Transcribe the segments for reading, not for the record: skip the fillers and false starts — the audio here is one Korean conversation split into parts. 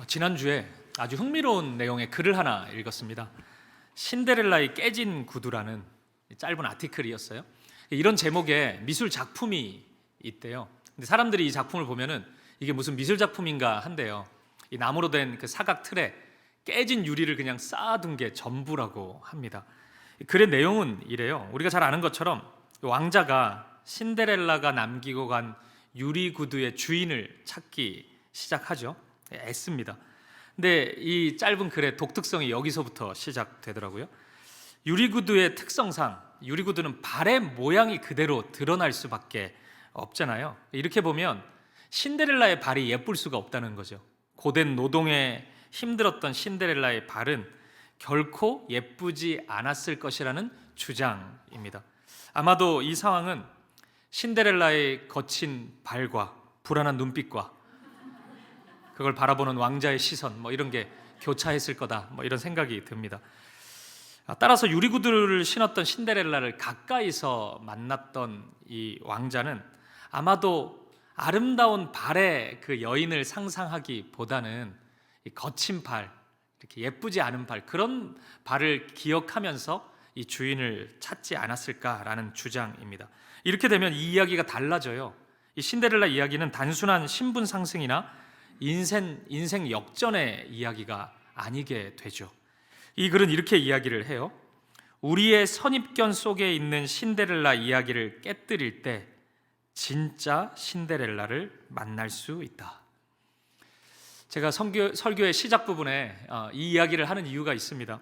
지난주에 아주 흥미로운 내용의 글을 하나 읽었습니다. 신데렐라의 깨진 구두라는 짧은 아티클이었어요. 이런 제목의 미술 작품이 있대요. 근데 사람들이 이 작품을 보면은 이게 무슨 미술 작품인가 한대요. 이 나무로 된 그 사각 틀에 깨진 유리를 그냥 쌓아둔 게 전부라고 합니다. 글의 내용은 이래요. 우리가 잘 아는 것처럼 왕자가 신데렐라가 남기고 간 유리 구두의 주인을 찾기 시작하죠. 애씁니다. 근데 이 짧은 글의 독특성이 여기서부터 시작되더라고요. 유리구두의 특성상 유리구두는 발의 모양이 그대로 드러날 수밖에 없잖아요. 이렇게 보면 신데렐라의 발이 예쁠 수가 없다는 거죠. 고된 노동에 힘들었던 신데렐라의 발은 결코 예쁘지 않았을 것이라는 주장입니다. 아마도 이 상황은 신데렐라의 거친 발과 불안한 눈빛과 그걸 바라보는 왕자의 시선 이런 게 교차했을 거다 이런 생각이 듭니다. 따라서 유리구두를 신었던 신데렐라를 가까이서 만났던 이 왕자는 아마도 아름다운 발의 그 여인을 상상하기보다는 이 거친 발, 이렇게 예쁘지 않은 발, 그런 발을 기억하면서 이 주인을 찾지 않았을까라는 주장입니다. 이렇게 되면 이 이야기가 달라져요. 이 신데렐라 이야기는 단순한 신분 상승이나 인생 역전의 이야기가 아니게 되죠. 이 글은 이렇게 이야기를 해요. 우리의 선입견 속에 있는 신데렐라 이야기를 깨뜨릴 때 진짜 신데렐라를 만날 수 있다. 제가 설교의 시작 부분에 이 이야기를 하는 이유가 있습니다.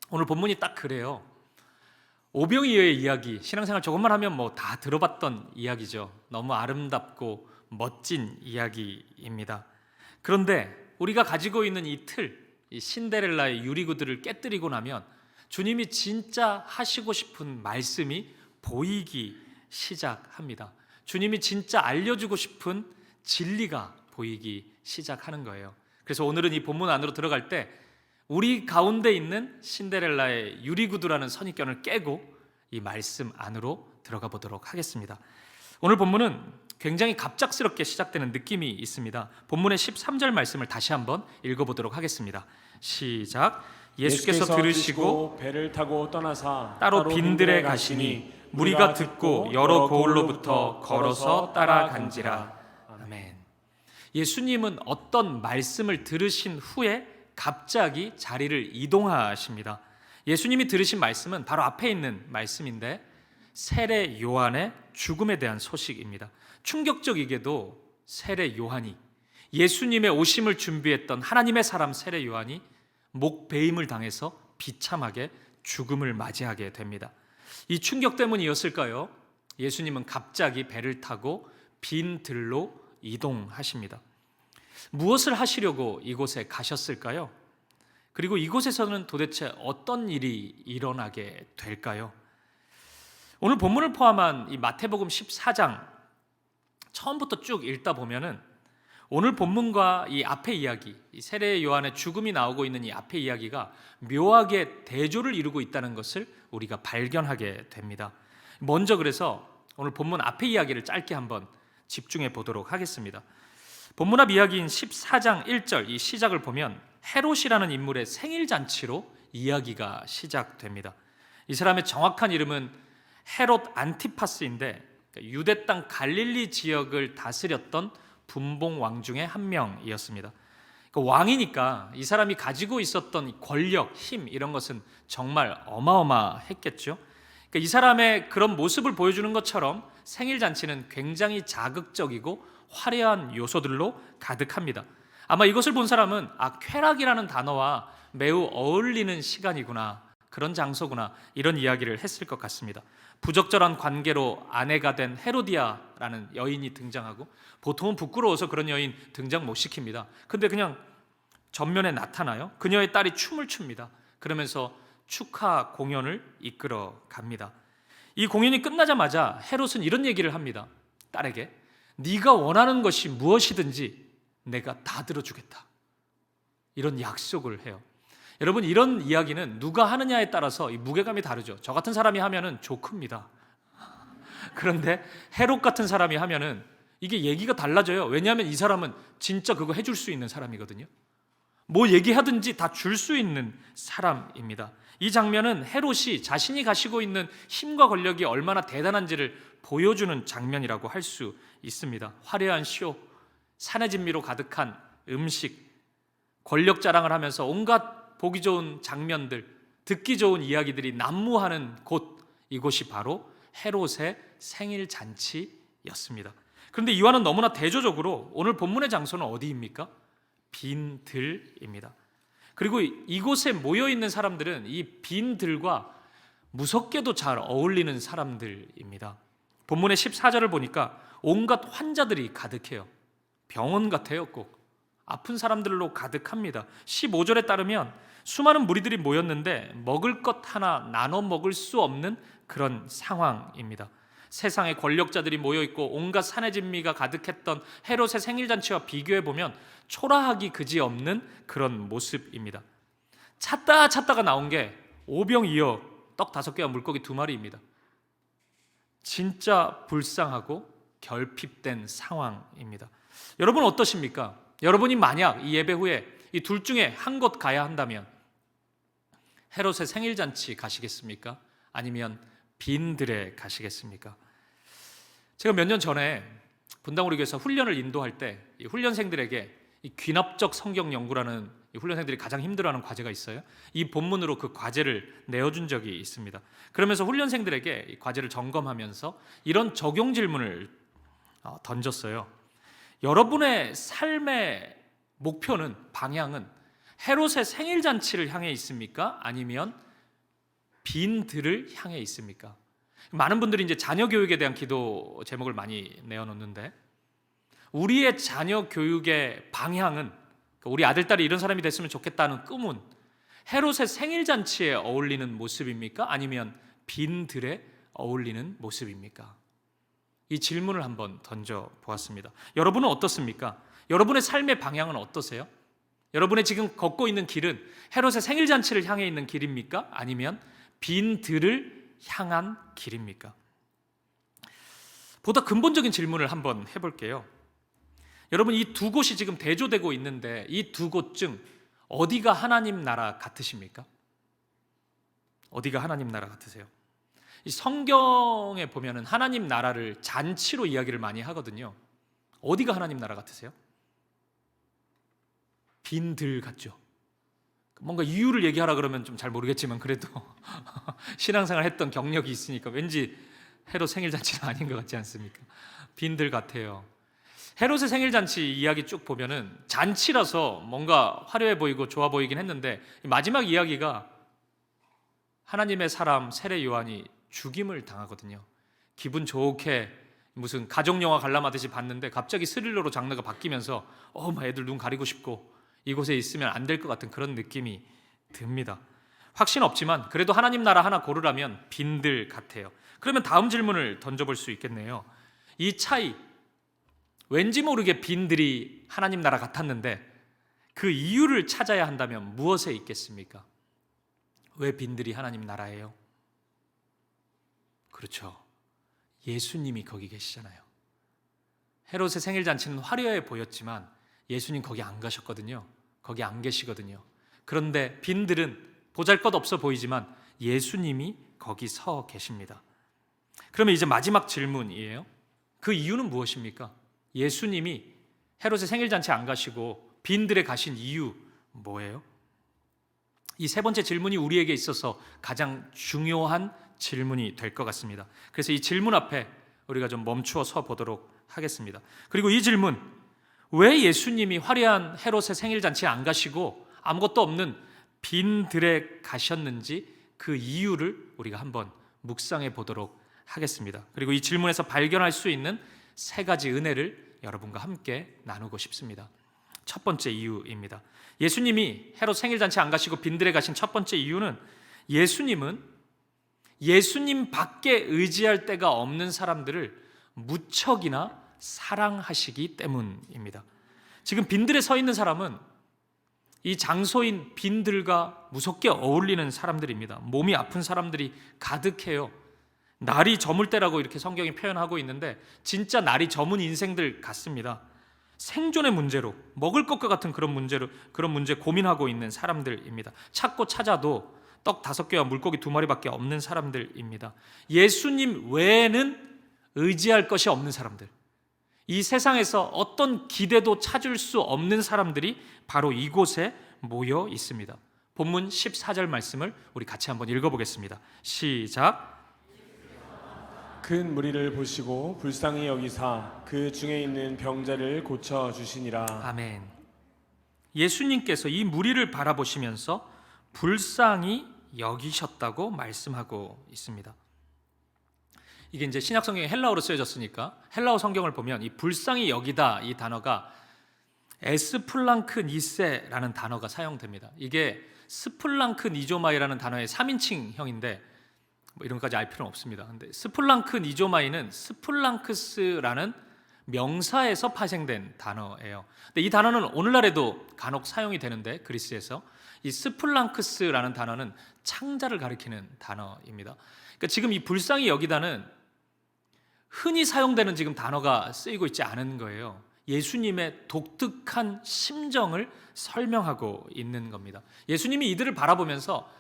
오늘 본문이 딱 그래요. 오병이어의 이야기, 신앙생활 조금만 하면 다 들어봤던 이야기죠. 너무 아름답고 멋진 이야기입니다. 그런데 우리가 가지고 있는 이 틀, 이 신데렐라의 유리구두를 깨뜨리고 나면 주님이 진짜 하시고 싶은 말씀이 보이기 시작합니다. 주님이 진짜 알려주고 싶은 진리가 보이기 시작하는 거예요. 그래서 오늘은 이 본문 안으로 들어갈 때 우리 가운데 있는 신데렐라의 유리구두라는 선입견을 깨고 이 말씀 안으로 들어가 보도록 하겠습니다. 오늘 본문은 굉장히 갑작스럽게 시작되는 느낌이 있습니다. 본문의 13절 말씀을 다시 한번 읽어보도록 하겠습니다. 시작. 예수께서 들으시고 배를 타고 떠나사 따로 빈들에 가시니 무리가 듣고 여러 고을로부터 걸어서 따라간지라. 아멘. 예수님은 어떤 말씀을 들으신 후에 갑자기 자리를 이동하십니다. 예수님이 들으신 말씀은 바로 앞에 있는 말씀인데 세례 요한의 죽음에 대한 소식입니다. 충격적이게도 세례 요한이, 예수님의 오심을 준비했던 하나님의 사람 세례 요한이 목베임을 당해서 비참하게 죽음을 맞이하게 됩니다. 이 충격 때문이었을까요? 예수님은 갑자기 배를 타고 빈 들로 이동하십니다. 무엇을 하시려고 이곳에 가셨을까요? 그리고 이곳에서는 도대체 어떤 일이 일어나게 될까요? 오늘 본문을 포함한 이 마태복음 14장 처음부터 쭉 읽다 보면은 오늘 본문과 이 앞의 이야기, 이 세례 요한의 죽음이 나오고 있는 이 앞의 이야기가 묘하게 대조를 이루고 있다는 것을 우리가 발견하게 됩니다. 먼저 그래서 오늘 본문 앞의 이야기를 짧게 한번 집중해 보도록 하겠습니다. 본문 앞 이야기인 14장 1절 이 시작을 보면 헤롯이라는 인물의 생일 잔치로 이야기가 시작됩니다. 이 사람의 정확한 이름은 헤롯 안티파스인데 유대 땅 갈릴리 지역을 다스렸던 분봉 왕 중에 한 명이었습니다. 왕이니까 이 사람이 가지고 있었던 권력, 힘 이런 것은 정말 어마어마했겠죠. 이 사람의 그런 모습을 보여주는 것처럼 생일 잔치는 굉장히 자극적이고 화려한 요소들로 가득합니다. 아마 이것을 본 사람은 쾌락이라는 단어와 매우 어울리는 시간이구나, 그런 장소구나 이런 이야기를 했을 것 같습니다. 부적절한 관계로 아내가 된 헤로디아라는 여인이 등장하고 보통은 부끄러워서 그런 여인 등장 못 시킵니다. 근데 그냥 전면에 나타나요. 그녀의 딸이 춤을 춥니다. 그러면서 축하 공연을 이끌어 갑니다. 이 공연이 끝나자마자 헤롯은 이런 얘기를 합니다. 딸에게 네가 원하는 것이 무엇이든지 내가 다 들어주겠다. 이런 약속을 해요. 여러분, 이런 이야기는 누가 하느냐에 따라서 이 무게감이 다르죠. 저 같은 사람이 하면은 조크입니다. 그런데 헤롯 같은 사람이 하면은 이게 얘기가 달라져요. 왜냐하면 이 사람은 진짜 그거 해줄 수 있는 사람이거든요. 뭐 얘기하든지 다 줄 수 있는 사람입니다. 이 장면은 헤롯이 자신이 가지고 있는 힘과 권력이 얼마나 대단한지를 보여주는 장면이라고 할 수 있습니다. 화려한 쇼, 산의 진미로 가득한 음식, 권력 자랑을 하면서 온갖 보기 좋은 장면들, 듣기 좋은 이야기들이 난무하는 곳, 이곳이 바로 헤롯의 생일 잔치였습니다. 그런데 이와는 너무나 대조적으로 오늘 본문의 장소는 어디입니까? 빈 들입니다. 그리고 이곳에 모여있는 사람들은 이 빈 들과 무섭게도 잘 어울리는 사람들입니다. 본문의 14절을 보니까 온갖 환자들이 가득해요. 병원 같아요. 꼭 아픈 사람들로 가득합니다. 15절에 따르면 수많은 무리들이 모였는데 먹을 것 하나 나눠 먹을 수 없는 그런 상황입니다. 세상에 권력자들이 모여있고 온갖 산의 진미가 가득했던 헤롯의 생일잔치와 비교해보면 초라하기 그지없는 그런 모습입니다. 찾다가 나온 게 오병이어 떡 5개와 물고기 2마리입니다. 진짜 불쌍하고 결핍된 상황입니다. 여러분 어떠십니까? 여러분이 만약 이 예배 후에 이 둘 중에 한 곳 가야 한다면 헤롯의 생일잔치 가시겠습니까? 아니면 빈들에 가시겠습니까? 제가 몇 년 전에 분당우리 교회에서 훈련을 인도할 때 이 훈련생들에게 이 귀납적 성경 연구라는 이 훈련생들이 가장 힘들어하는 과제가 있어요. 이 본문으로 그 과제를 내어준 적이 있습니다. 그러면서 훈련생들에게 이 과제를 점검하면서 이런 적용 질문을 던졌어요. 여러분의 삶의 목표는, 방향은 헤롯의 생일잔치를 향해 있습니까? 아니면 빈들을 향해 있습니까? 많은 분들이 이제 자녀 교육에 대한 기도 제목을 많이 내어놓는데, 우리의 자녀 교육의 방향은, 우리 아들, 딸이 이런 사람이 됐으면 좋겠다는 꿈은 헤롯의 생일잔치에 어울리는 모습입니까? 아니면 빈들에 어울리는 모습입니까? 이 질문을 한번 던져보았습니다. 여러분은 어떻습니까? 여러분의 삶의 방향은 어떠세요? 여러분의 지금 걷고 있는 길은 헤롯의 생일잔치를 향해 있는 길입니까? 아니면 빈들을 향한 길입니까? 보다 근본적인 질문을 한번 해볼게요. 여러분, 이 두 곳이 지금 대조되고 있는데 이 두 곳 중 어디가 하나님 나라 같으십니까? 어디가 하나님 나라 같으세요? 이 성경에 보면은 하나님 나라를 잔치로 이야기를 많이 하거든요. 어디가 하나님 나라 같으세요? 빈들 같죠? 뭔가 이유를 얘기하라 그러면 좀 잘 모르겠지만 그래도 신앙생활 했던 경력이 있으니까 왠지 헤롯 생일잔치는 아닌 것 같지 않습니까? 빈들 같아요. 헤롯의 생일잔치 이야기 쭉 보면은 잔치라서 뭔가 화려해 보이고 좋아 보이긴 했는데 마지막 이야기가 하나님의 사람 세례 요한이 죽임을 당하거든요. 기분 좋게 무슨 가족영화 관람하듯이 봤는데 갑자기 스릴러로 장르가 바뀌면서 애들 눈 가리고 싶고 이곳에 있으면 안 될 것 같은 그런 느낌이 듭니다. 확신 없지만 그래도 하나님 나라 하나 고르라면 빈들 같아요. 그러면 다음 질문을 던져볼 수 있겠네요. 이 차이, 왠지 모르게 빈들이 하나님 나라 같았는데 그 이유를 찾아야 한다면 무엇에 있겠습니까? 왜 빈들이 하나님 나라예요? 그렇죠. 예수님이 거기 계시잖아요. 헤롯의 생일잔치는 화려해 보였지만 예수님 거기 안 가셨거든요. 거기 안 계시거든요. 그런데 빈들은 보잘것없어 보이지만 예수님이 거기 서 계십니다. 그러면 이제 마지막 질문이에요. 그 이유는 무엇입니까? 예수님이 헤롯의 생일잔치 안 가시고 빈들에 가신 이유 뭐예요? 이 세 번째 질문이 우리에게 있어서 가장 중요한 질문이 될 것 같습니다. 그래서 이 질문 앞에 우리가 좀 멈추어 서 보도록 하겠습니다. 그리고 이 질문, 왜 예수님이 화려한 헤롯의 생일잔치에 안 가시고 아무것도 없는 빈들에 가셨는지 그 이유를 우리가 한번 묵상해 보도록 하겠습니다. 그리고 이 질문에서 발견할 수 있는 세 가지 은혜를 여러분과 함께 나누고 싶습니다. 첫 번째 이유입니다. 예수님이 헤롯 생일잔치 안 가시고 빈들에 가신 첫 번째 이유는 예수님은 예수님 밖에 의지할 데가 없는 사람들을 무척이나 사랑하시기 때문입니다. 지금 빈들에 서 있는 사람은 이 장소인 빈들과 무섭게 어울리는 사람들입니다. 몸이 아픈 사람들이 가득해요. 날이 저물 때라고 이렇게 성경이 표현하고 있는데 진짜 날이 저문 인생들 같습니다. 생존의 문제로, 먹을 것과 같은 그런 문제 고민하고 있는 사람들입니다. 찾고 찾아도 떡 5개와 물고기 2마리밖에 없는 사람들입니다. 예수님 외에는 의지할 것이 없는 사람들, 이 세상에서 어떤 기대도 찾을 수 없는 사람들이 바로 이곳에 모여 있습니다. 본문 14절 말씀을 우리 같이 한번 읽어보겠습니다. 시작. 큰 무리를 보시고 불쌍히 여기사 그 중에 있는 병자를 고쳐 주시니라. 아멘. 예수님께서 이 무리를 바라보시면서 불쌍히 여기셨다고 말씀하고 있습니다. 이게 이제 신약 성경에 헬라어로 쓰여졌으니까 헬라어 성경을 보면 이 불쌍히 여기다 이 단어가 에스플랑크 니세라는 단어가 사용됩니다. 이게 스플랑크 니조마이라는 단어의 3인칭형인데 뭐 이런 것까지 알 필요는 없습니다. 근데 스플랑크 니조마이는 스플랑크스라는 명사에서 파생된 단어예요. 근데 이 단어는 오늘날에도 간혹 사용이 되는데 그리스에서 이 스플랑크스라는 단어는 창자를 가리키는 단어입니다. 그러니까 지금 이 불쌍히 여기다는 흔히 사용되는 지금 단어가 쓰이고 있지 않은 거예요. 예수님의 독특한 심정을 설명하고 있는 겁니다. 예수님이 이들을 바라보면서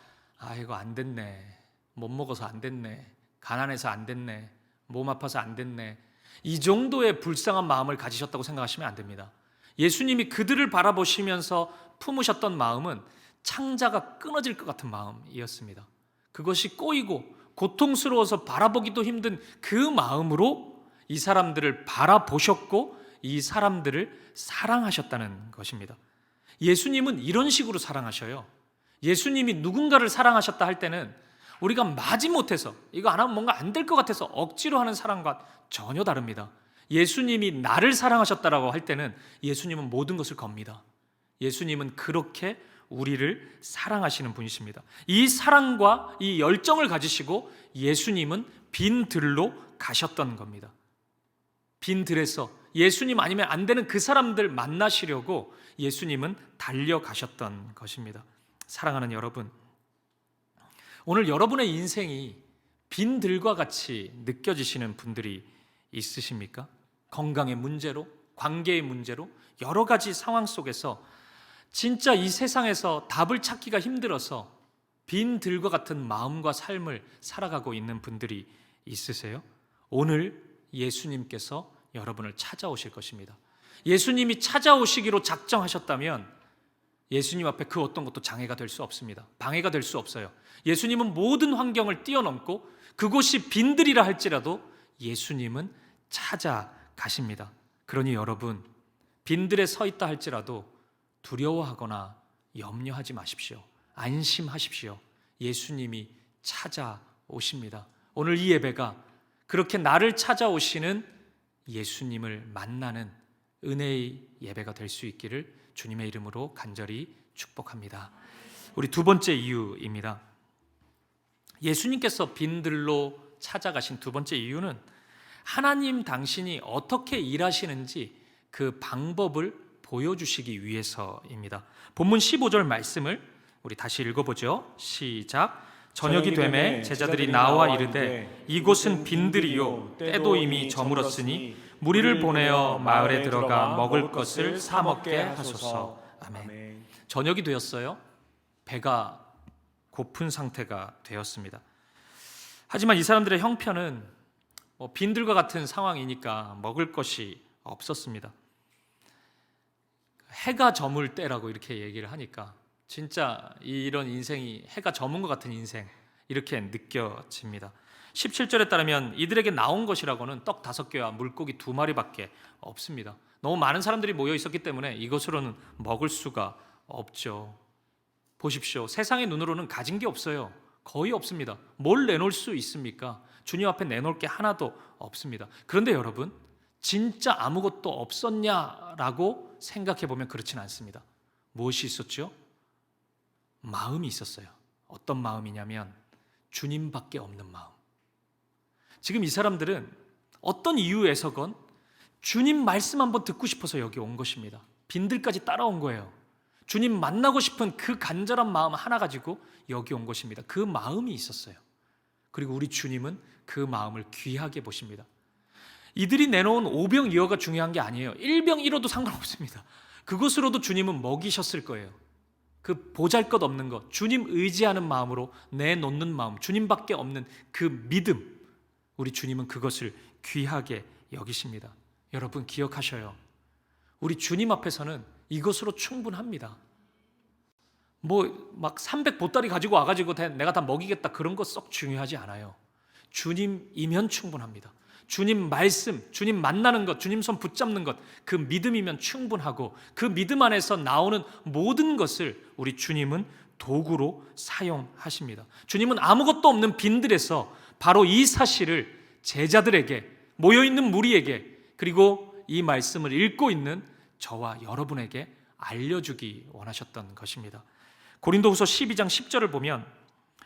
이거 안 됐네, 못 먹어서 안 됐네, 가난해서 안 됐네, 몸 아파서 안 됐네, 이 정도의 불쌍한 마음을 가지셨다고 생각하시면 안 됩니다. 예수님이 그들을 바라보시면서 품으셨던 마음은 창자가 끊어질 것 같은 마음이었습니다. 그것이 꼬이고 고통스러워서 바라보기도 힘든 그 마음으로 이 사람들을 바라보셨고 이 사람들을 사랑하셨다는 것입니다. 예수님은 이런 식으로 사랑하셔요. 예수님이 누군가를 사랑하셨다 할 때는 우리가 마지못해서 이거 안 하면 뭔가 안 될 것 같아서 억지로 하는 사랑과 전혀 다릅니다. 예수님이 나를 사랑하셨다라고 할 때는 예수님은 모든 것을 겁니다. 예수님은 그렇게 우리를 사랑하시는 분이십니다. 이 사랑과 이 열정을 가지시고 예수님은 빈 들로 가셨던 겁니다. 빈 들에서 예수님 아니면 안 되는 그 사람들 만나시려고 예수님은 달려가셨던 것입니다. 사랑하는 여러분, 오늘 여러분의 인생이 빈 들과 같이 느껴지시는 분들이 있으십니까? 건강의 문제로, 관계의 문제로, 여러 가지 상황 속에서 진짜 이 세상에서 답을 찾기가 힘들어서 빈 들과 같은 마음과 삶을 살아가고 있는 분들이 있으세요? 오늘 예수님께서 여러분을 찾아오실 것입니다. 예수님이 찾아오시기로 작정하셨다면 예수님 앞에 그 어떤 것도 장애가 될 수 없습니다. 방해가 될 수 없어요. 예수님은 모든 환경을 뛰어넘고 그곳이 빈들이라 할지라도 예수님은 찾아가십니다. 그러니 여러분, 빈들에 서 있다 할지라도 두려워하거나 염려하지 마십시오. 안심하십시오. 예수님이 찾아오십니다. 오늘 이 예배가 그렇게 나를 찾아오시는 예수님을 만나는 은혜의 예배가 될 수 있기를 주님의 이름으로 간절히 축복합니다. 우리 두 번째 이유입니다. 예수님께서 빈들로 찾아가신 두 번째 이유는 하나님 당신이 어떻게 일하시는지 그 방법을 보여주시기 위해서입니다. 본문 15절 말씀을 우리 다시 읽어보죠. 시작. 저녁이 되매 제자들이 나와 이르되 이곳은 빈들이요 때도 이미 저물었으니 무리를 보내어 마을에 들어가 먹을 것을 사 먹게 하소서. 아멘. 저녁이 되었어요. 배가 고픈 상태가 되었습니다. 하지만 이 사람들의 형편은 빈들과 같은 상황이니까 먹을 것이 없었습니다. 해가 저물 때라고 이렇게 얘기를 하니까 진짜 이런 인생이 해가 저문 것 같은 인생 이렇게 느껴집니다. 17절에 따르면 이들에게 나온 것이라고는 떡 5개와 물고기 2마리밖에 없습니다. 너무 많은 사람들이 모여 있었기 때문에 이것으로는 먹을 수가 없죠. 보십시오. 세상의 눈으로는 가진 게 없어요. 거의 없습니다. 뭘 내놓을 수 있습니까? 주님 앞에 내놓을 게 하나도 없습니다. 그런데 여러분, 진짜 아무것도 없었냐라고 생각해 보면 그렇진 않습니다. 무엇이 있었죠? 마음이 있었어요. 어떤 마음이냐면 주님밖에 없는 마음. 지금 이 사람들은 어떤 이유에서건 주님 말씀 한번 듣고 싶어서 여기 온 것입니다. 빈들까지 따라온 거예요. 주님 만나고 싶은 그 간절한 마음 하나 가지고 여기 온 것입니다. 그 마음이 있었어요. 그리고 우리 주님은 그 마음을 귀하게 보십니다. 이들이 내놓은 오병이어가 중요한 게 아니에요. 일병이어도 상관없습니다. 그것으로도 주님은 먹이셨을 거예요. 그 보잘것없는 것, 주님 의지하는 마음으로 내놓는 마음, 주님밖에 없는 그 믿음, 우리 주님은 그것을 귀하게 여기십니다. 여러분 기억하셔요. 우리 주님 앞에서는 이것으로 충분합니다. 뭐 막 300보따리 가지고 와가지고 내가 다 먹이겠다 그런 거 썩 중요하지 않아요. 주님이면 충분합니다. 주님 말씀, 주님 만나는 것, 주님 손 붙잡는 것, 그 믿음이면 충분하고 그 믿음 안에서 나오는 모든 것을 우리 주님은 도구로 사용하십니다. 주님은 아무것도 없는 빈들에서 바로 이 사실을 제자들에게, 모여있는 무리에게, 그리고 이 말씀을 읽고 있는 저와 여러분에게 알려주기 원하셨던 것입니다. 고린도후서 12장 10절을 보면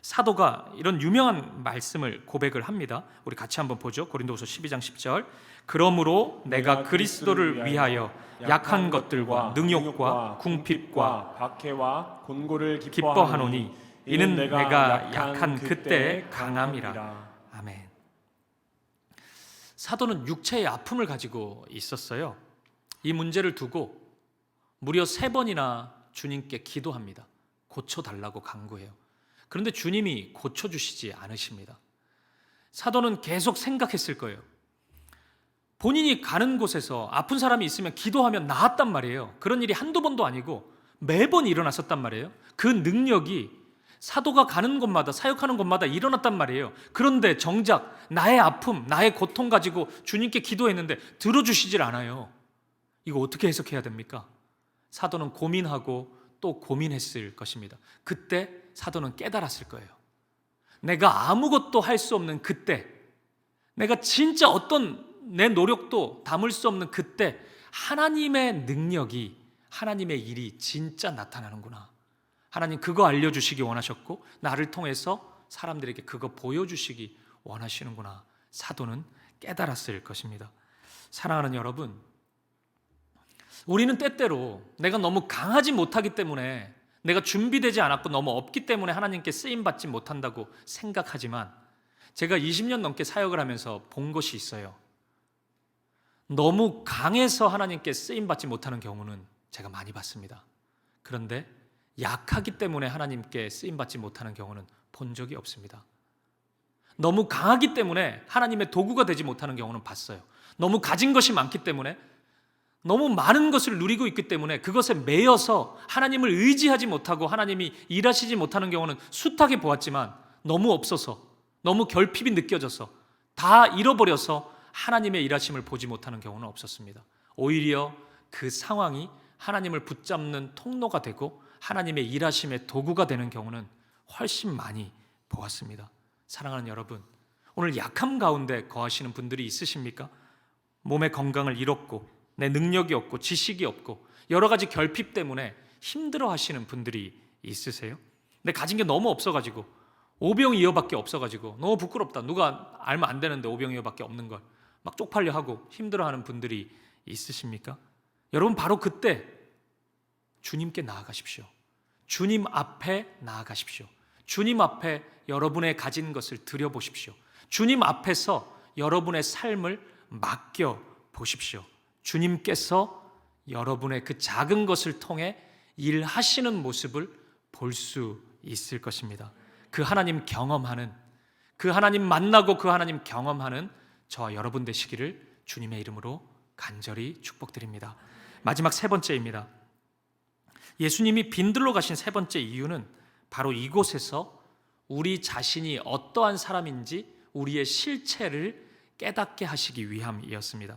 사도가 이런 유명한 말씀을 고백을 합니다. 우리 같이 한번 보죠. 고린도후서 12장 10절. 그러므로 내가 그리스도를 위하여 약한 것들과 능욕과 궁핍과 박해와 곤고를 기뻐하노니 이는 내가 약한 그때 강함이라. 아멘. 사도는 육체의 아픔을 가지고 있었어요. 이 문제를 두고 무려 3번이나 주님께 기도합니다. 고쳐달라고 간구해요. 그런데 주님이 고쳐주시지 않으십니다. 사도는 계속 생각했을 거예요. 본인이 가는 곳에서 아픈 사람이 있으면 기도하면 나았단 말이에요. 그런 일이 한두 번도 아니고 매번 일어났었단 말이에요. 그 능력이 사도가 가는 곳마다, 사역하는 곳마다 일어났단 말이에요. 그런데 정작 나의 아픔, 나의 고통 가지고 주님께 기도했는데 들어주시질 않아요. 이거 어떻게 해석해야 됩니까? 사도는 고민하고 또 고민했을 것입니다. 그때 사도는 깨달았을 거예요. 내가 아무것도 할 수 없는 그때, 내가 진짜 어떤 내 노력도 담을 수 없는 그때 하나님의 능력이, 하나님의 일이 진짜 나타나는구나. 하나님 그거 알려주시기 원하셨고 나를 통해서 사람들에게 그거 보여주시기 원하시는구나. 사도는 깨달았을 것입니다. 사랑하는 여러분, 우리는 때때로 내가 너무 강하지 못하기 때문에, 내가 준비되지 않았고 너무 없기 때문에 하나님께 쓰임받지 못한다고 생각하지만, 제가 20년 넘게 사역을 하면서 본 것이 있어요. 너무 강해서 하나님께 쓰임받지 못하는 경우는 제가 많이 봤습니다. 그런데 약하기 때문에 하나님께 쓰임받지 못하는 경우는 본 적이 없습니다. 너무 강하기 때문에 하나님의 도구가 되지 못하는 경우는 봤어요. 너무 가진 것이 많기 때문에, 너무 많은 것을 누리고 있기 때문에 그것에 매여서 하나님을 의지하지 못하고 하나님이 일하시지 못하는 경우는 숱하게 보았지만, 너무 없어서, 너무 결핍이 느껴져서, 다 잃어버려서 하나님의 일하심을 보지 못하는 경우는 없었습니다. 오히려 그 상황이 하나님을 붙잡는 통로가 되고 하나님의 일하심의 도구가 되는 경우는 훨씬 많이 보았습니다. 사랑하는 여러분, 오늘 약함 가운데 거하시는 분들이 있으십니까? 몸의 건강을 잃었고 내 능력이 없고 지식이 없고 여러 가지 결핍 때문에 힘들어 하시는 분들이 있으세요? 근데 가진 게 너무 없어가지고, 오병이어밖에 없어가지고 너무 부끄럽다, 누가 알면 안 되는데 오병이어밖에 없는 걸 막 쪽팔려 하고 힘들어하는 분들이 있으십니까? 여러분, 바로 그때 주님께 나아가십시오. 주님 앞에 나아가십시오. 주님 앞에 여러분의 가진 것을 드려보십시오. 주님 앞에서 여러분의 삶을 맡겨보십시오. 주님께서 여러분의 그 작은 것을 통해 일하시는 모습을 볼 수 있을 것입니다. 그 하나님 경험하는, 그 하나님 만나고 그 하나님 경험하는 저와 여러분 되시기를 주님의 이름으로 간절히 축복드립니다. 마지막 3번째입니다. 예수님이 빈들로 가신 3번째 이유는 바로 이곳에서 우리 자신이 어떠한 사람인지 우리의 실체를 깨닫게 하시기 위함이었습니다.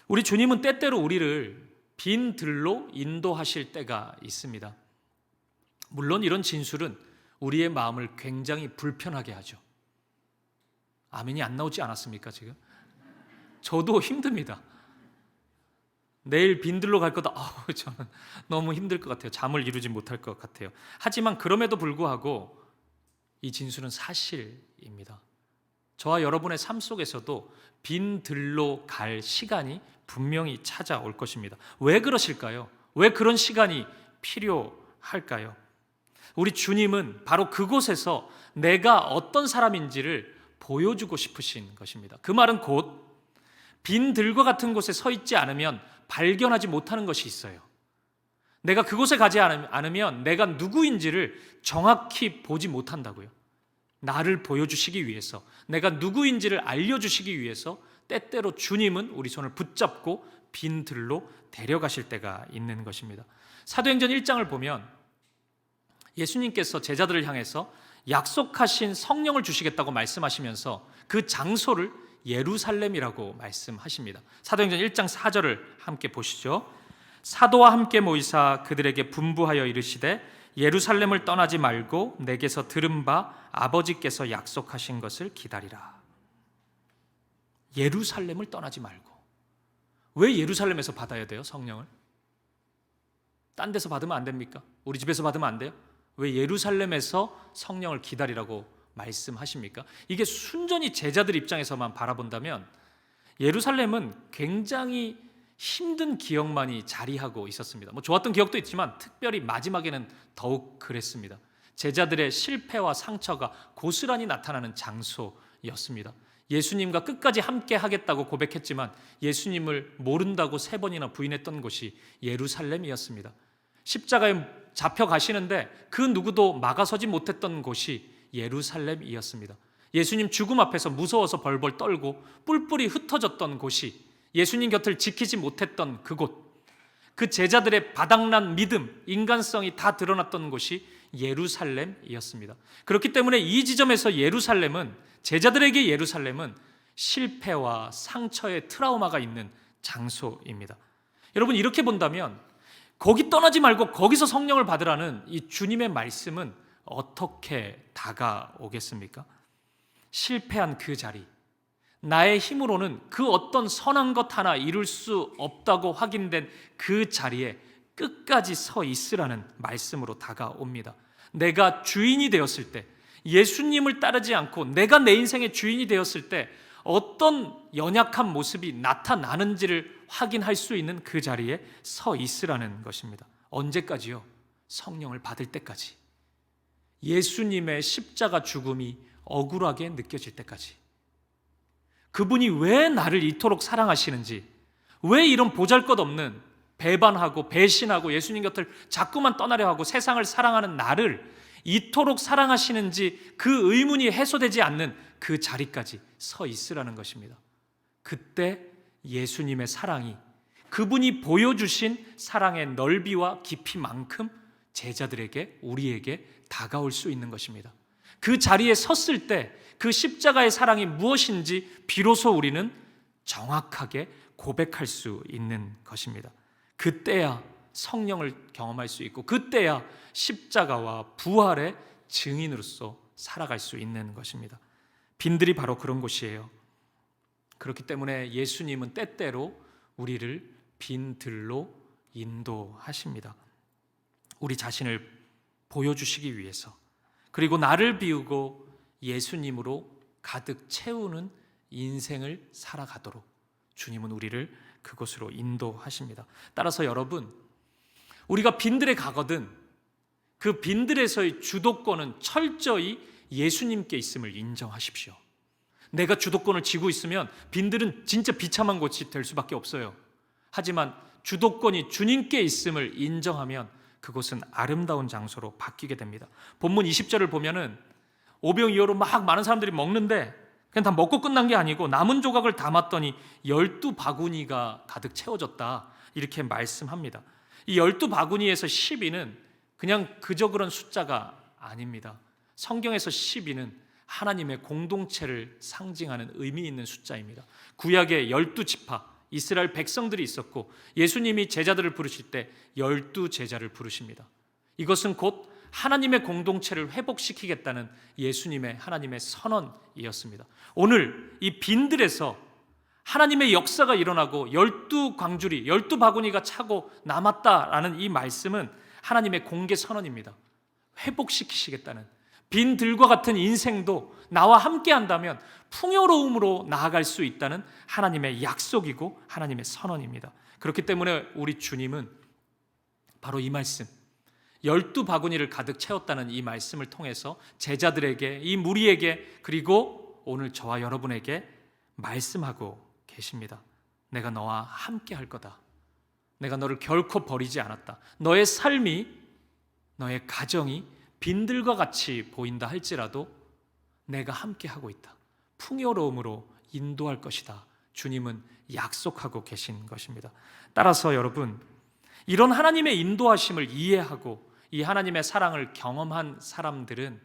우리 주님은 때때로 우리를 빈들로 인도하실 때가 있습니다. 물론 이런 진술은 우리의 마음을 굉장히 불편하게 하죠. 아멘이 안 나오지 않았습니까 지금? 저도 힘듭니다. 내일 빈들로 갈 거다. 저는 너무 힘들 것 같아요. 잠을 이루지 못할 것 같아요. 하지만 그럼에도 불구하고 이 진술은 사실입니다. 저와 여러분의 삶 속에서도 빈들로 갈 시간이 분명히 찾아올 것입니다. 왜 그러실까요? 왜 그런 시간이 필요할까요? 우리 주님은 바로 그곳에서 내가 어떤 사람인지를 보여주고 싶으신 것입니다. 그 말은 곧 빈들과 같은 곳에 서 있지 않으면 발견하지 못하는 것이 있어요. 내가 그곳에 가지 않으면 내가 누구인지를 정확히 보지 못한다고요. 나를 보여주시기 위해서, 내가 누구인지를 알려주시기 위해서 때때로 주님은 우리 손을 붙잡고 빈들로 데려가실 때가 있는 것입니다. 사도행전 1장을 보면 예수님께서 제자들을 향해서 약속하신 성령을 주시겠다고 말씀하시면서 그 장소를 예루살렘이라고 말씀하십니다. 사도행전 1장 4절을 함께 보시죠. 사도와 함께 모이사 그들에게 분부하여 이르시되 예루살렘을 떠나지 말고 내게서 들은 바 아버지께서 약속하신 것을 기다리라. 예루살렘을 떠나지 말고. 왜 예루살렘에서 받아야 돼요, 성령을? 딴 데서 받으면 안 됩니까? 우리 집에서 받으면 안 돼요? 왜 예루살렘에서 성령을 기다리라고 말씀하십니까? 이게 순전히 제자들 입장에서만 바라본다면 예루살렘은 굉장히 힘든 기억만이 자리하고 있었습니다. 좋았던 기억도 있지만 특별히 마지막에는 더욱 그랬습니다. 제자들의 실패와 상처가 고스란히 나타나는 장소였습니다. 예수님과 끝까지 함께 하겠다고 고백했지만 예수님을 모른다고 3번이나 부인했던 곳이 예루살렘이었습니다. 십자가에 잡혀가시는데 그 누구도 막아서지 못했던 곳이 예루살렘이었습니다. 예수님 죽음 앞에서 무서워서 벌벌 떨고 뿔뿔이 흩어졌던 곳이 예수님 곁을 지키지 못했던 그곳, 그 제자들의 바닥난 믿음, 인간성이 다 드러났던 곳이 예루살렘이었습니다. 그렇기 때문에 이 지점에서 제자들에게 예루살렘은 실패와 상처의 트라우마가 있는 장소입니다. 여러분, 이렇게 본다면 거기 떠나지 말고 거기서 성령을 받으라는 이 주님의 말씀은 어떻게 다가오겠습니까? 실패한 그 자리, 나의 힘으로는 그 어떤 선한 것 하나 이룰 수 없다고 확인된 그 자리에 끝까지 서 있으라는 말씀으로 다가옵니다. 내가 주인이 되었을 때, 예수님을 따르지 않고 내가 내 인생의 주인이 되었을 때 어떤 연약한 모습이 나타나는지를 확인할 수 있는 그 자리에 서 있으라는 것입니다. 언제까지요? 성령을 받을 때까지. 예수님의 십자가 죽음이 억울하게 느껴질 때까지. 그분이 왜 나를 이토록 사랑하시는지, 왜 이런 보잘것없는 배반하고 배신하고 예수님 곁을 자꾸만 떠나려 하고 세상을 사랑하는 나를 이토록 사랑하시는지 그 의문이 해소되지 않는 그 자리까지 서 있으라는 것입니다. 그때 예수님의 사랑이, 그분이 보여주신 사랑의 넓이와 깊이만큼 제자들에게, 우리에게 다가올 수 있는 것입니다. 그 자리에 섰을 때 그 십자가의 사랑이 무엇인지 비로소 우리는 정확하게 고백할 수 있는 것입니다. 그때야 성령을 경험할 수 있고 그때야 십자가와 부활의 증인으로서 살아갈 수 있는 것입니다. 빈들이 바로 그런 곳이에요. 그렇기 때문에 예수님은 때때로 우리를 빈들로 인도하십니다. 우리 자신을 보여주시기 위해서, 그리고 나를 비우고 예수님으로 가득 채우는 인생을 살아가도록 주님은 우리를 그곳으로 인도하십니다. 따라서 여러분, 우리가 빈들에 가거든 그 빈들에서의 주도권은 철저히 예수님께 있음을 인정하십시오. 내가 주도권을 쥐고 있으면 빈들은 진짜 비참한 곳이 될 수밖에 없어요. 하지만 주도권이 주님께 있음을 인정하면 그곳은 아름다운 장소로 바뀌게 됩니다. 본문 20절을 보면은 오병이어로 막 많은 사람들이 먹는데 그냥 다 먹고 끝난 게 아니고 남은 조각을 담았더니 12바구니가 가득 채워졌다, 이렇게 말씀합니다. 이 12바구니에서 12는 그냥 그저 그런 숫자가 아닙니다. 성경에서 12는 하나님의 공동체를 상징하는 의미 있는 숫자입니다. 구약에 12지파 이스라엘 백성들이 있었고 예수님이 제자들을 부르실 때 12제자를 부르십니다. 이것은 곧 하나님의 공동체를 회복시키겠다는 예수님의 하나님의 선언이었습니다. 오늘 이 빈들에서 하나님의 역사가 일어나고 12광주리, 12바구니가 차고 남았다라는 이 말씀은 하나님의 공개 선언입니다. 회복시키시겠다는, 빈들과 같은 인생도 나와 함께 한다면 풍요로움으로 나아갈 수 있다는 하나님의 약속이고 하나님의 선언입니다. 그렇기 때문에 우리 주님은 바로 이 말씀, 12바구니를 가득 채웠다는 이 말씀을 통해서 제자들에게, 이 무리에게, 그리고 오늘 저와 여러분에게 말씀하고 계십니다. 내가 너와 함께 할 거다. 내가 너를 결코 버리지 않았다. 너의 삶이, 너의 가정이 빈들과 같이 보인다 할지라도 내가 함께 하고 있다. 풍요로움으로 인도할 것이다. 주님은 약속하고 계신 것입니다. 따라서 여러분, 이런 하나님의 인도하심을 이해하고 이 하나님의 사랑을 경험한 사람들은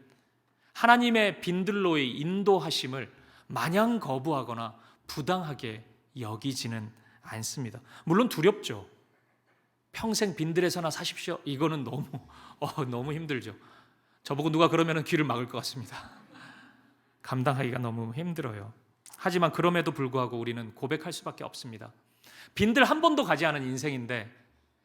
하나님의 빈들로의 인도하심을 마냥 거부하거나 부당하게 여기지는 않습니다. 물론 두렵죠. 평생 빈들에서나 사십시오. 이거는 너무 힘들죠. 저보고 누가 그러면 귀를 막을 것 같습니다. 감당하기가 너무 힘들어요. 하지만 그럼에도 불구하고 우리는 고백할 수밖에 없습니다. 빈들 한 번도 가지 않은 인생인데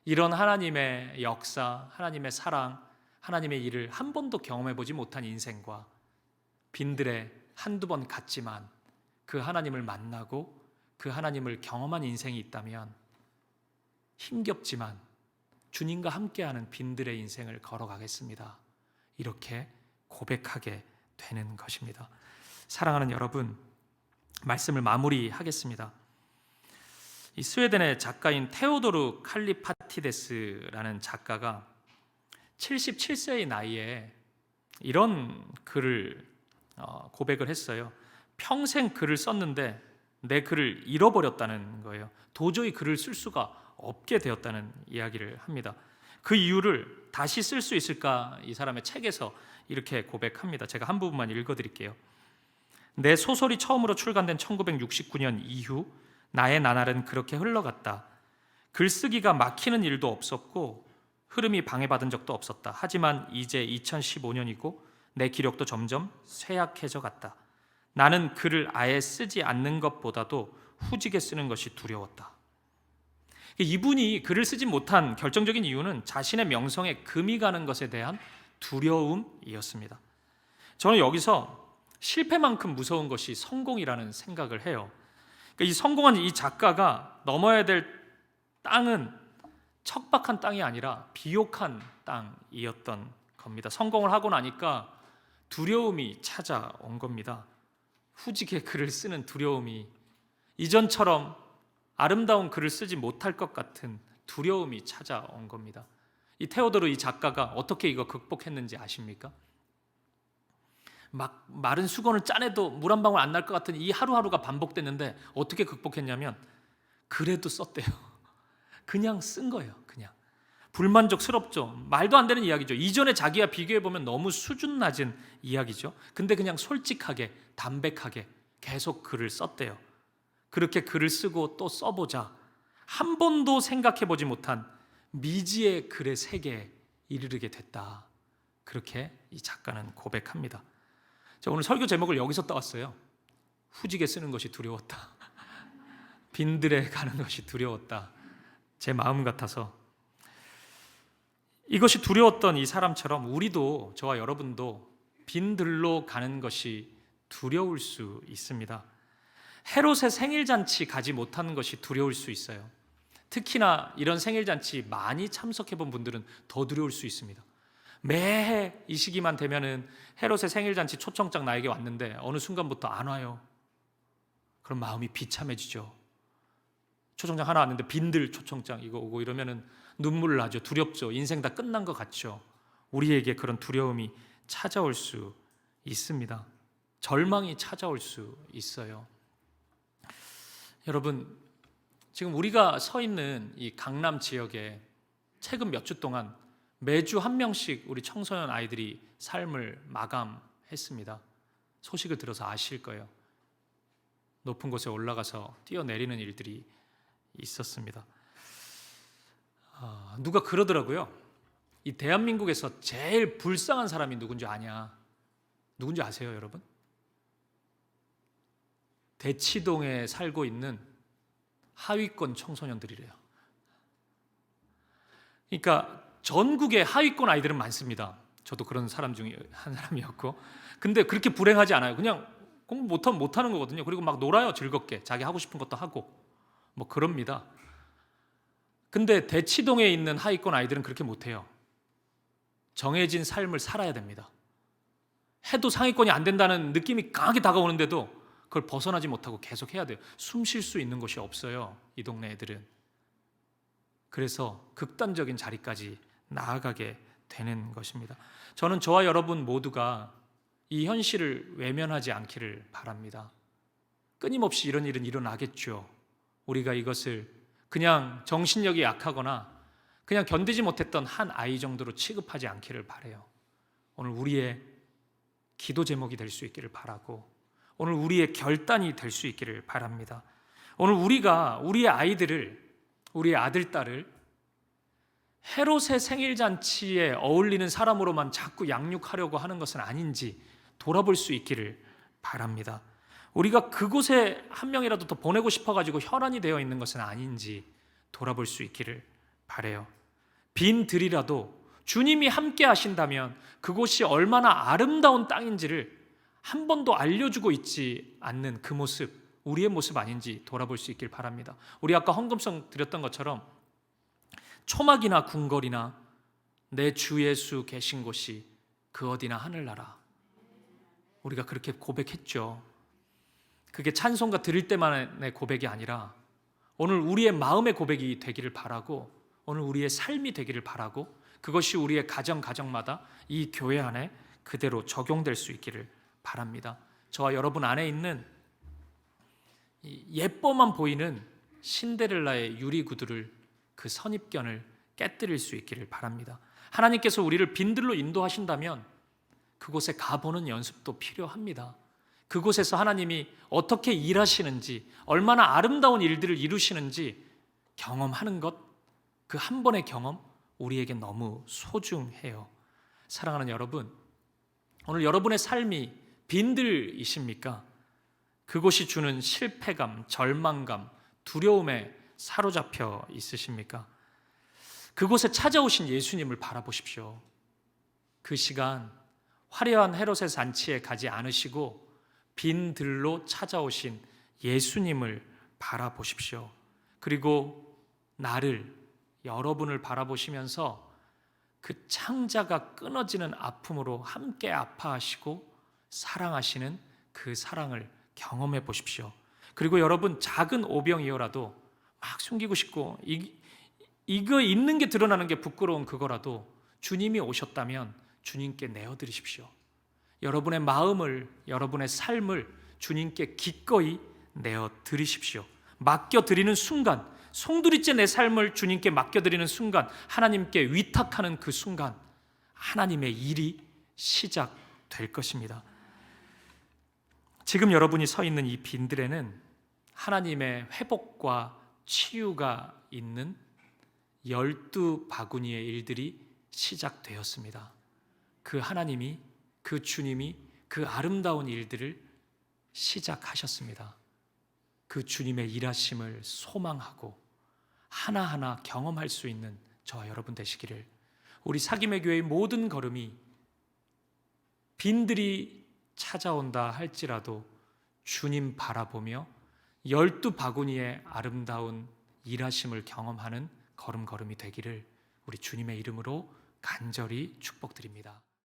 이런 하나님의 역사, 하나님의 사랑, 하나님의 일을 한 번도 경험해보지 못한 인생과 빈들에 한두 번 갔지만 그 하나님을 만나고 그 하나님을 경험한 인생이 있다면 힘겹지만 주님과 함께하는 빈들의 인생을 걸어가겠습니다. 이렇게 고백하게 되는 것입니다. 사랑하는 여러분, 말씀을 마무리하겠습니다. 이 스웨덴의 작가인 테오도르 칼리파티데스라는 작가가 77세의 나이에 이런 글을 고백을 했어요. 평생 글을 썼는데 내 글을 잃어버렸다는 거예요. 도저히 글을 쓸 수가 없게 되었다는 이야기를 합니다. 그 이유를 다시 쓸 수 있을까? 이 사람의 책에서 이렇게 고백합니다. 제가 한 부분만 읽어드릴게요. 내 소설이 처음으로 출간된 1969년 이후 나의 나날은 그렇게 흘러갔다. 글쓰기가 막히는 일도 없었고 흐름이 방해받은 적도 없었다. 하지만 이제 2015년이고 내 기력도 점점 쇠약해져 갔다. 나는 글을 아예 쓰지 않는 것보다도 후지게 쓰는 것이 두려웠다. 이분이 글을 쓰지 못한 결정적인 이유는 자신의 명성에 금이 가는 것에 대한 두려움이었습니다. 저는 여기서 실패만큼 무서운 것이 성공이라는 생각을 해요. 이 성공한 이 작가가 넘어야 될 땅은 척박한 땅이 아니라 비옥한 땅이었던 겁니다. 성공을 하고 나니까 두려움이 찾아온 겁니다. 후지게 글을 쓰는 두려움이, 이전처럼 아름다운 글을 쓰지 못할 것 같은 두려움이 찾아온 겁니다. 이 테오도르 이 작가가 어떻게 이거 극복했는지 아십니까? 막 마른 수건을 짜내도 물 한 방울 안 날 것 같은 이 하루하루가 반복됐는데 어떻게 극복했냐면 그래도 썼대요. 그냥 쓴 거예요. 그냥 불만족스럽죠. 말도 안 되는 이야기죠. 이전에 자기와 비교해보면 너무 수준 낮은 이야기죠. 근데 그냥 솔직하게 담백하게 계속 글을 썼대요. 그렇게 글을 쓰고 또 써보자 한 번도 생각해보지 못한 미지의 글의 세계에 이르게 됐다. 그렇게 이 작가는 고백합니다. 자, 오늘 설교 제목을 여기서 따왔어요. 후지게 쓰는 것이 두려웠다. 빈들에 가는 것이 두려웠다. 제 마음 같아서 이것이 두려웠던 이 사람처럼 우리도, 저와 여러분도 빈들로 가는 것이 두려울 수 있습니다. 헤롯의 생일잔치 가지 못하는 것이 두려울 수 있어요. 특히나 이런 생일잔치 많이 참석해본 분들은 더 두려울 수 있습니다. 매해 이 시기만 되면은 헤롯의 생일잔치 초청장 나에게 왔는데 어느 순간부터 안 와요. 그럼 마음이 비참해지죠. 초청장 하나 왔는데 빈들 초청장 이거 오고 이러면은 눈물 나죠. 두렵죠. 인생 다 끝난 것 같죠. 우리에게 그런 두려움이 찾아올 수 있습니다. 절망이 찾아올 수 있어요. 여러분, 지금 우리가 서 있는 이 강남 지역에 최근 몇 주 동안 매주 한 명씩 우리 청소년 아이들이 삶을 마감했습니다. 소식을 들어서 아실 거예요. 높은 곳에 올라가서 뛰어내리는 일들이 있었습니다. 누가 그러더라고요. 이 대한민국에서 제일 불쌍한 사람이 누군지 아냐? 누군지 아세요, 여러분? 대치동에 살고 있는 하위권 청소년들이래요. 그러니까 전국에 하위권 아이들은 많습니다. 저도 그런 사람 중에 한 사람이었고, 근데 그렇게 불행하지 않아요. 그냥 공부 못하면 못하는 거거든요. 그리고 막 놀아요, 즐겁게. 자기 하고 싶은 것도 하고 뭐 그럽니다. 근데 대치동에 있는 하위권 아이들은 그렇게 못해요. 정해진 삶을 살아야 됩니다. 해도 상위권이 안 된다는 느낌이 강하게 다가오는데도 그걸 벗어나지 못하고 계속 해야 돼요. 숨 쉴 수 있는 곳이 없어요, 이 동네 애들은. 그래서 극단적인 자리까지 나아가게 되는 것입니다. 저는 저와 여러분 모두가 이 현실을 외면하지 않기를 바랍니다. 끊임없이 이런 일은 일어나겠죠. 우리가 이것을 그냥 정신력이 약하거나 그냥 견디지 못했던 한 아이 정도로 취급하지 않기를 바라요. 오늘 우리의 기도 제목이 될 수 있기를 바라고, 오늘 우리의 결단이 될 수 있기를 바랍니다. 오늘 우리가 우리의 아이들을, 우리의 아들, 딸을 헤롯의 생일잔치에 어울리는 사람으로만 자꾸 양육하려고 하는 것은 아닌지 돌아볼 수 있기를 바랍니다. 우리가 그곳에 한 명이라도 더 보내고 싶어가지고 혈안이 되어 있는 것은 아닌지 돌아볼 수 있기를 바라요. 빈 들이라도 주님이 함께 하신다면 그곳이 얼마나 아름다운 땅인지를 한 번도 알려주고 있지 않는 그 모습, 우리의 모습 아닌지 돌아볼 수 있길 바랍니다. 우리 아까 헌금성 드렸던 것처럼 초막이나 궁궐이나 내 주 예수 계신 곳이 그 어디나 하늘나라. 우리가 그렇게 고백했죠. 그게 찬송가 드릴 때만의 고백이 아니라 오늘 우리의 마음의 고백이 되기를 바라고, 오늘 우리의 삶이 되기를 바라고, 그것이 우리의 가정마다 이 교회 안에 그대로 적용될 수 있기를 바랍니다. 저와 여러분 안에 있는 예뻐만 보이는 신데렐라의 유리구두를, 그 선입견을 깨뜨릴 수 있기를 바랍니다. 하나님께서 우리를 빈들로 인도하신다면 그곳에 가보는 연습도 필요합니다. 그곳에서 하나님이 어떻게 일하시는지, 얼마나 아름다운 일들을 이루시는지 경험하는 것, 그 한 번의 경험 우리에게 너무 소중해요. 사랑하는 여러분, 오늘 여러분의 삶이 빈들이십니까? 그곳이 주는 실패감, 절망감, 두려움에 사로잡혀 있으십니까? 그곳에 찾아오신 예수님을 바라보십시오. 그 시간 화려한 헤롯의 잔치에 가지 않으시고 빈 들로 찾아오신 예수님을 바라보십시오. 그리고 나를, 여러분을 바라보시면서 그 창자가 끊어지는 아픔으로 함께 아파하시고 사랑하시는 그 사랑을 경험해 보십시오. 그리고 여러분, 작은 오병이어라도 막 숨기고 싶고 이거 있는 게 드러나는 게 부끄러운 그거라도 주님이 오셨다면 주님께 내어드리십시오. 여러분의 마음을, 여러분의 삶을 주님께 기꺼이 내어드리십시오. 맡겨드리는 순간, 송두리째 내 삶을 주님께 맡겨드리는 순간, 하나님께 위탁하는 그 순간 하나님의 일이 시작될 것입니다. 지금 여러분이 서 있는 이 빈들에는 하나님의 회복과 치유가 있는 12바구니의 일들이 시작되었습니다. 그 하나님이, 그 주님이 그 아름다운 일들을 시작하셨습니다. 그 주님의 일하심을 소망하고 하나하나 경험할 수 있는 저와 여러분 되시기를, 우리 사김의 교회의 모든 걸음이 빈들이 찾아온다 할지라도 주님 바라보며 12바구니의 아름다운 일하심을 경험하는 걸음걸음이 되기를 우리 주님의 이름으로 간절히 축복드립니다.